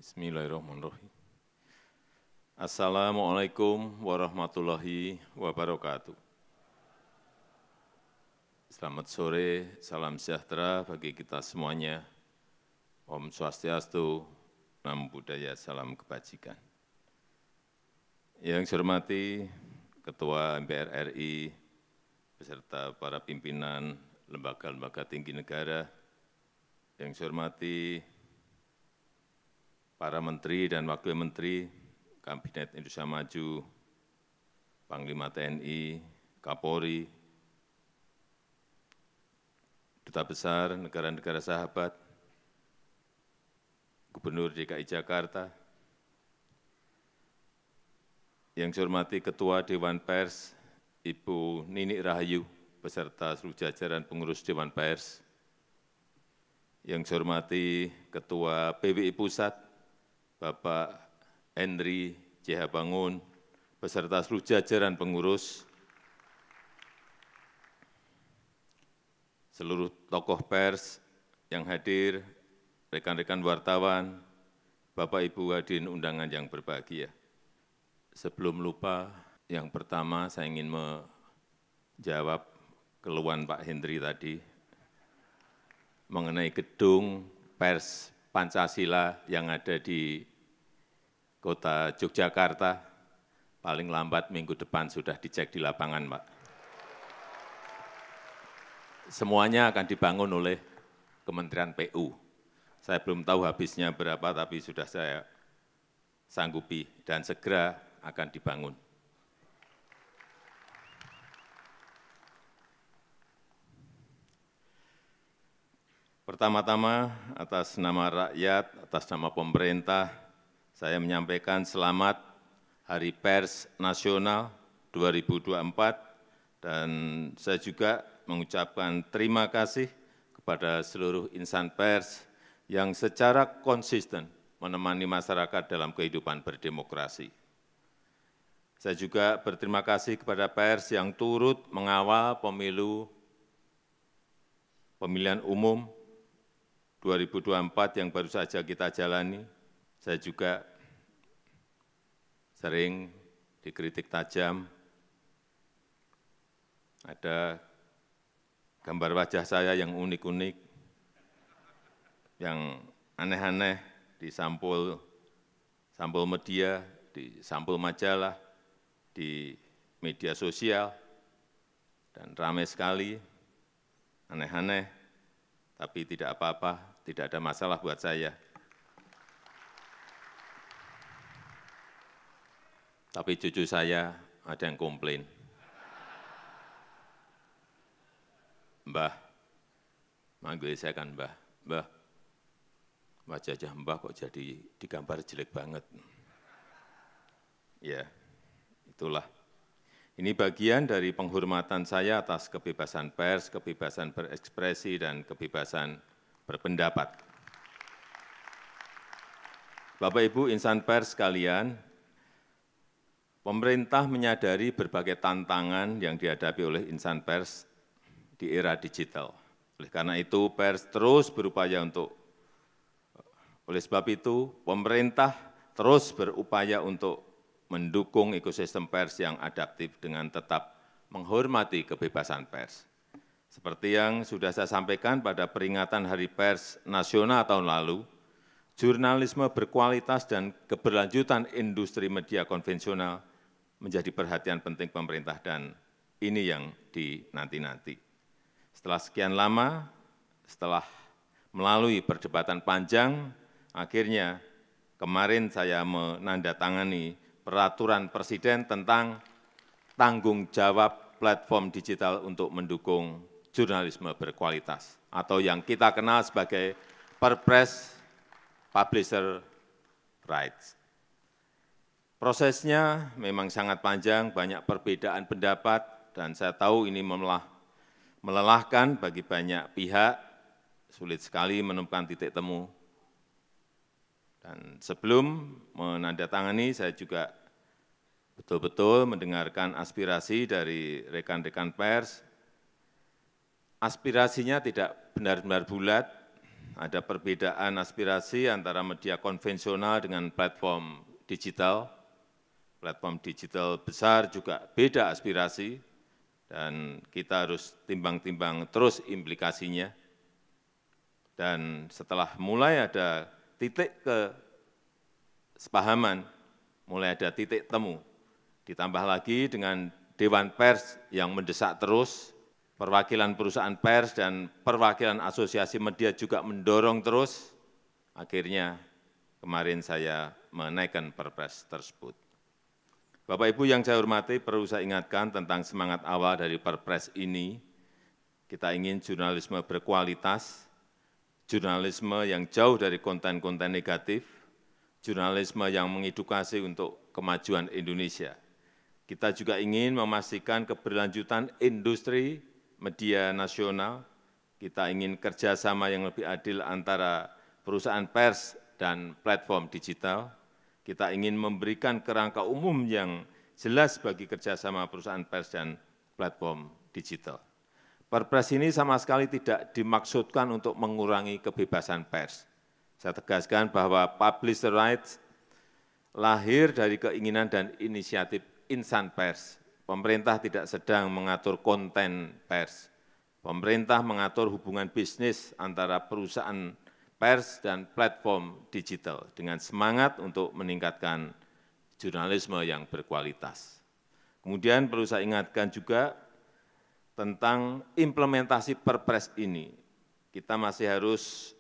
Bismillahirrahmanirrahim. Assalamualaikum warahmatullahi wabarakatuh. Selamat sore, salam sejahtera bagi kita semuanya. Om Swastiastu, Namo Buddhaya, salam kebajikan. Yang saya hormati Ketua MPR RI, beserta para pimpinan lembaga-lembaga tinggi negara, yang saya hormati para menteri dan wakil menteri, Kabinet Indonesia Maju, Panglima TNI, Kapolri, Duta Besar negara-negara sahabat, Gubernur DKI Jakarta, yang saya hormati Ketua Dewan Pers, Ibu Nini Rahayu, beserta seluruh jajaran pengurus Dewan Pers, yang saya hormati Ketua PWI Pusat, Bapak Henry C.H. Bangun, beserta seluruh jajaran pengurus, seluruh tokoh pers yang hadir, rekan-rekan wartawan, Bapak Ibu hadirin undangan yang berbahagia. Sebelum lupa, yang pertama saya ingin menjawab keluhan Pak Henry tadi mengenai gedung pers Pancasila yang ada di Kota Yogyakarta, paling lambat minggu depan sudah dicek di lapangan, Pak. Semuanya akan dibangun oleh Kementerian PU. Saya belum tahu habisnya berapa, tapi sudah saya sanggupi dan segera akan dibangun. Pertama-tama, atas nama rakyat, atas nama pemerintah, saya menyampaikan selamat Hari Pers Nasional 2024, dan saya juga mengucapkan terima kasih kepada seluruh insan pers yang secara konsisten menemani masyarakat dalam kehidupan berdemokrasi. Saya juga berterima kasih kepada pers yang turut mengawal pemilihan umum 2024 yang baru saja kita jalani. Saya juga sering dikritik tajam, ada gambar wajah saya yang unik-unik, yang aneh-aneh di sampul media, di sampul majalah, di media sosial, dan ramai sekali, aneh-aneh, tapi tidak apa-apa, tidak ada masalah buat saya. Tapi cucu saya ada yang komplain. Mbah, manggil saya kan Mbah, Mbah, wajah Mbah kok jadi digambar jelek banget. Ya, itulah. Ini bagian dari penghormatan saya atas kebebasan pers, kebebasan berekspresi, dan kebebasan berpendapat. Bapak Ibu insan pers sekalian, pemerintah menyadari berbagai tantangan yang dihadapi oleh insan pers di era digital. Oleh karena itu, pers terus berupaya oleh sebab itu, pemerintah terus berupaya untuk mendukung ekosistem pers yang adaptif dengan tetap menghormati kebebasan pers. Seperti yang sudah saya sampaikan pada peringatan Hari Pers Nasional tahun lalu, jurnalisme berkualitas dan keberlanjutan industri media konvensional menjadi perhatian penting pemerintah, dan ini yang dinanti-nanti. Setelah sekian lama, setelah melalui perdebatan panjang, akhirnya kemarin saya menandatangani peraturan Presiden tentang tanggung jawab platform digital untuk mendukung jurnalisme berkualitas, atau yang kita kenal sebagai Perpres Publisher Rights. Prosesnya memang sangat panjang, banyak perbedaan pendapat, dan saya tahu ini melelahkan bagi banyak pihak, sulit sekali menemukan titik temu. Dan sebelum menandatangani, saya juga betul-betul mendengarkan aspirasi dari rekan-rekan pers. Aspirasinya tidak benar-benar bulat, ada perbedaan aspirasi antara media konvensional dengan platform digital. Platform digital besar juga beda aspirasi, dan kita harus timbang-timbang terus implikasinya. Dan setelah mulai ada titik kesepahaman, mulai ada titik temu, ditambah lagi dengan Dewan Pers yang mendesak terus, perwakilan perusahaan pers dan perwakilan asosiasi media juga mendorong terus, akhirnya kemarin saya menaikkan Perpres tersebut. Bapak Ibu yang saya hormati, perlu saya ingatkan tentang semangat awal dari Perpres ini. Kita ingin jurnalisme berkualitas, jurnalisme yang jauh dari konten-konten negatif, jurnalisme yang mengedukasi untuk kemajuan Indonesia. Kita juga ingin memastikan keberlanjutan industri media nasional, kita ingin kerjasama yang lebih adil antara perusahaan pers dan platform digital, kita ingin memberikan kerangka umum yang jelas bagi kerjasama perusahaan pers dan platform digital. Perpres ini sama sekali tidak dimaksudkan untuk mengurangi kebebasan pers. Saya tegaskan bahwa publisher rights lahir dari keinginan dan inisiatif insan pers. Pemerintah tidak sedang mengatur konten pers. Pemerintah mengatur hubungan bisnis antara perusahaan pers dan platform digital dengan semangat untuk meningkatkan jurnalisme yang berkualitas. Kemudian perlu saya ingatkan juga tentang implementasi Perpres ini. Kita masih harus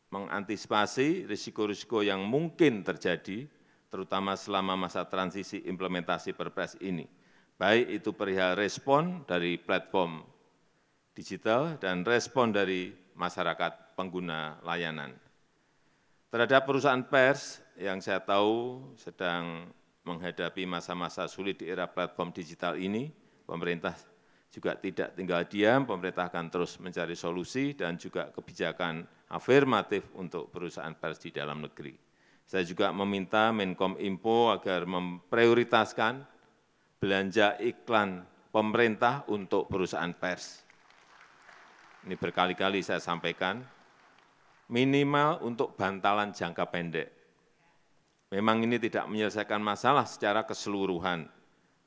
mengantisipasi risiko-risiko yang mungkin terjadi, terutama selama masa transisi implementasi Perpres ini. Baik itu perihal respon dari platform digital dan respon dari masyarakat pengguna layanan. Terhadap perusahaan pers yang saya tahu sedang menghadapi masa-masa sulit di era platform digital ini, pemerintah juga tidak tinggal diam, pemerintah akan terus mencari solusi dan juga kebijakan afirmatif untuk perusahaan pers di dalam negeri. Saya juga meminta Menkominfo agar memprioritaskan belanja iklan pemerintah untuk perusahaan pers. Ini berkali-kali saya sampaikan, minimal untuk bantalan jangka pendek. Memang ini tidak menyelesaikan masalah secara keseluruhan.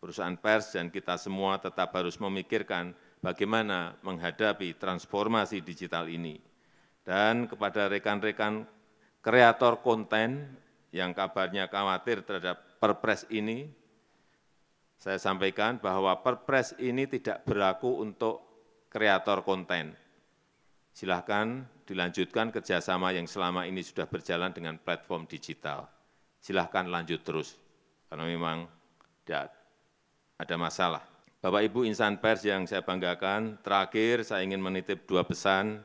Perusahaan pers dan kita semua tetap harus memikirkan bagaimana menghadapi transformasi digital ini. Dan kepada rekan-rekan kreator konten yang kabarnya khawatir terhadap Perpres ini, saya sampaikan bahwa Perpres ini tidak berlaku untuk kreator konten. Silahkan dilanjutkan kerjasama yang selama ini sudah berjalan dengan platform digital. Silahkan lanjut terus, karena memang tidak ada masalah. Bapak Ibu insan pers yang saya banggakan, terakhir saya ingin menitip dua pesan.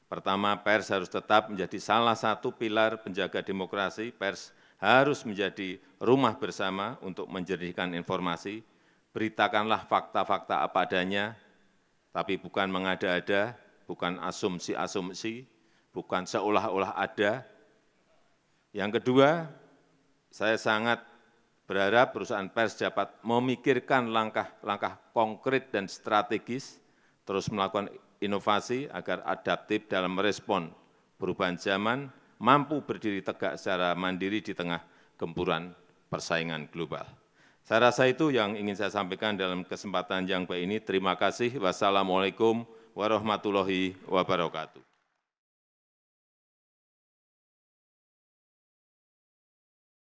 Pertama, pers harus tetap menjadi salah satu pilar penjaga demokrasi. Pers harus menjadi rumah bersama untuk menjernihkan informasi. Beritakanlah fakta-fakta apa adanya, tapi bukan mengada-ada, bukan asumsi-asumsi, bukan seolah-olah ada. Yang kedua, saya sangat berharap perusahaan pers dapat memikirkan langkah-langkah konkret dan strategis, terus melakukan inovasi agar adaptif dalam merespon perubahan zaman, mampu berdiri tegak secara mandiri di tengah gempuran persaingan global. Saya rasa itu yang ingin saya sampaikan dalam kesempatan yang baik ini. Terima kasih. Wassalamualaikum warahmatullahi wabarakatuh.